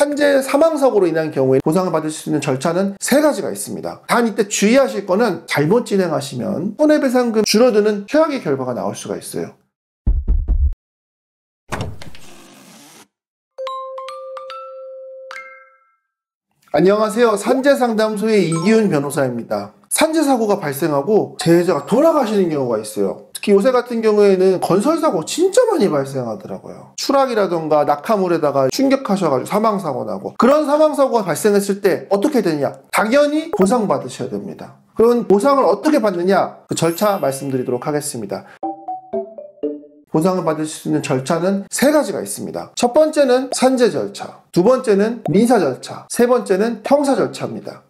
산재 사망사고로 인한 경우에 보상을 받을 수 있는 절차는 3가지가 있습니다. 단 이때 주의하실 거는 잘못 진행하시면 손해배상금 줄어드는 최악의 결과가 나올 수가 있어요. 안녕하세요. 산재상담소의 이기훈 변호사입니다. 산재사고가 발생하고 재해자가 돌아가시는 경우가 있어요. 특히 요새 같은 경우에는 건설사고 진짜 많이 발생하더라고요. 추락이라던가 낙하물에다가 충격하셔가지고 사망사고 나고, 그런 사망사고가 발생했을 때 어떻게 되느냐? 당연히 보상받으셔야 됩니다. 그럼 보상을 어떻게 받느냐? 그 절차 말씀드리도록 하겠습니다. 보상을 받을 수 있는 절차는 3가지가 있습니다. 첫 번째는 산재 절차, 두 번째는 민사 절차, 세 번째는 형사 절차입니다.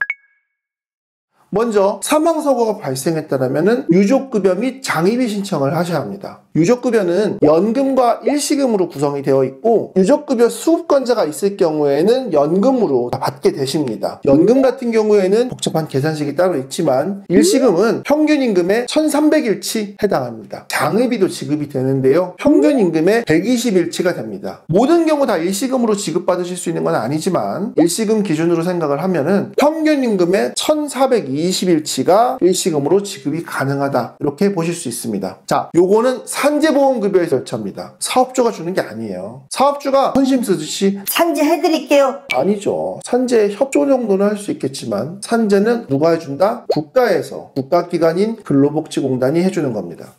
먼저 사망사고가 발생했다면 유족급여 및 장의비 신청을 하셔야 합니다. 유족급여는 연금과 일시금으로 구성이 되어 있고, 유족급여 수급권자가 있을 경우에는 연금으로 받게 되십니다. 연금 같은 경우에는 복잡한 계산식이 따로 있지만 일시금은 평균임금의 1300일치 해당합니다. 장의비도 지급이 되는데요, 평균임금의 120일치가 됩니다. 모든 경우 다 일시금으로 지급받으실 수 있는 건 아니지만 일시금 기준으로 생각을 하면은 평균임금의 1420일치가 일시금으로 지급이 가능하다, 이렇게 보실 수 있습니다. 자, 요거는 산재보험급여의 절차입니다. 사업주가 주는 게 아니에요. 사업주가 헌심 쓰듯이 산재해드릴게요. 아니죠. 산재 협조 정도는 할 수 있겠지만 산재는 누가 해준다? 국가에서, 국가기관인 근로복지공단이 해주는 겁니다.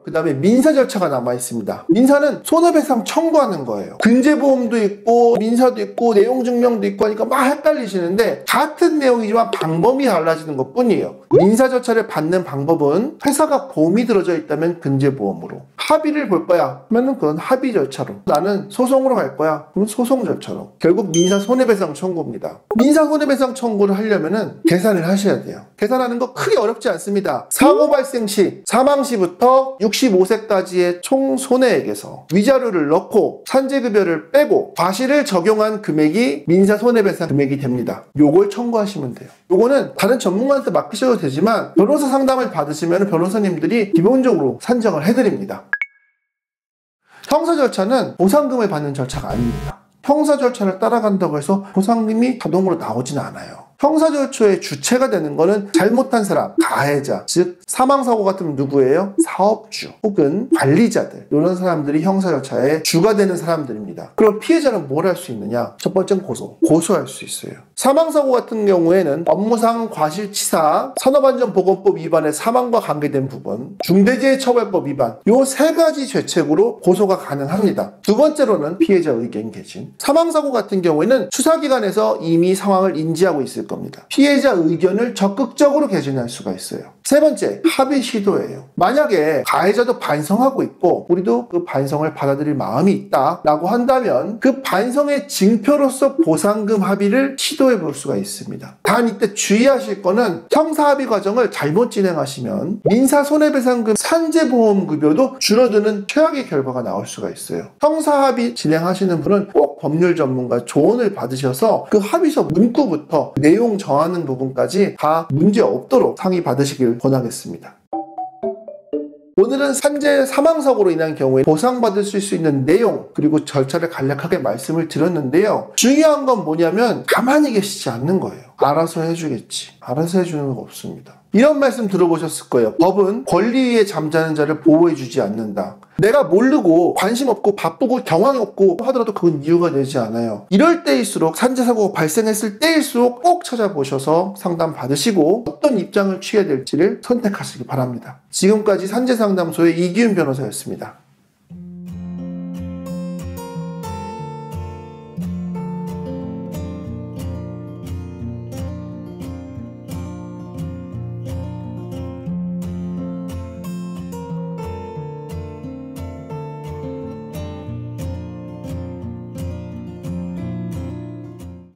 그 다음에 민사 절차가 남아 있습니다. 민사는 손해배상 청구하는 거예요. 근제보험도 있고 민사도 있고 내용증명도 있고 하니까 막 헷갈리시는데 같은 내용이지만 방법이 달라지는 것 뿐이에요. 민사 절차를 받는 방법은 회사가 보험이 들어져 있다면 근제보험으로, 합의를 볼 거야 하면은 그건 합의 절차로, 나는 소송으로 갈 거야 그러면 소송 절차로, 결국 민사 손해배상 청구입니다. 민사 손해배상 청구를 하려면은 계산을 하셔야 돼요. 계산하는 거 크게 어렵지 않습니다. 사고 발생 시, 사망 시부터 65세까지의 총 손해액에서 위자료를 넣고 산재급여를 빼고 과실을 적용한 금액이 민사 손해배상 금액이 됩니다. 요걸 청구하시면 돼요. 요거는 다른 전문가한테 맡기셔도 되지만 변호사 상담을 받으시면 변호사님들이 기본적으로 산정을 해드립니다. 형사 절차는 보상금을 받는 절차가 아닙니다. 형사 절차를 따라간다고 해서 보상금이 자동으로 나오진 않아요. 형사 절차의 주체가 되는 거는 잘못한 사람, 가해자, 즉 사망사고 같으면 누구예요? 사업주 혹은 관리자들, 이런 사람들이 형사 절차의 주가 되는 사람들입니다. 그럼 피해자는 뭘 할 수 있느냐? 첫 번째는 고소할 수 있어요. 사망사고 같은 경우에는 업무상 과실치사, 산업안전보건법 위반의 사망과 관계된 부분, 중대재해처벌법 위반, 요 3가지 죄책으로 고소가 가능합니다. 두 번째로는 피해자 의견 개진. 사망사고 같은 경우에는 수사기관에서 이미 상황을 인지하고 있을 겁니다. 피해자 의견을 적극적으로 개진할 수가 있어요. 세 번째, 합의 시도예요. 만약에 가해자도 반성하고 있고 우리도 그 반성을 받아들일 마음이 있다라고 한다면 그 반성의 징표로서 보상금 합의를 시도해 볼 수가 있습니다. 단 이때 주의하실 거는 형사합의 과정을 잘못 진행하시면 민사손해배상금 산재보험급여도 줄어드는 최악의 결과가 나올 수가 있어요. 형사합의 진행하시는 분은 꼭 법률 전문가 조언을 받으셔서 그 합의서 문구부터 내용 정하는 부분까지 다 문제 없도록 상의 받으시길 권하겠습니다. 오늘은 산재 사망사고로 인한 경우에 보상받을 수 있는 내용 그리고 절차를 간략하게 말씀을 드렸는데요. 중요한 건 뭐냐면 가만히 계시지 않는 거예요. 알아서 해주겠지. 알아서 해주는 거 없습니다. 이런 말씀 들어보셨을 거예요. 법은 권리 위에 잠자는 자를 보호해주지 않는다. 내가 모르고 관심 없고 바쁘고 경황이 없고 하더라도 그건 이유가 되지 않아요. 이럴 때일수록 산재사고가 발생했을 때일수록 꼭 찾아보셔서 상담 받으시고 어떤 입장을 취해야 될지를 선택하시기 바랍니다. 지금까지 산재상담소의 이기훈 변호사였습니다.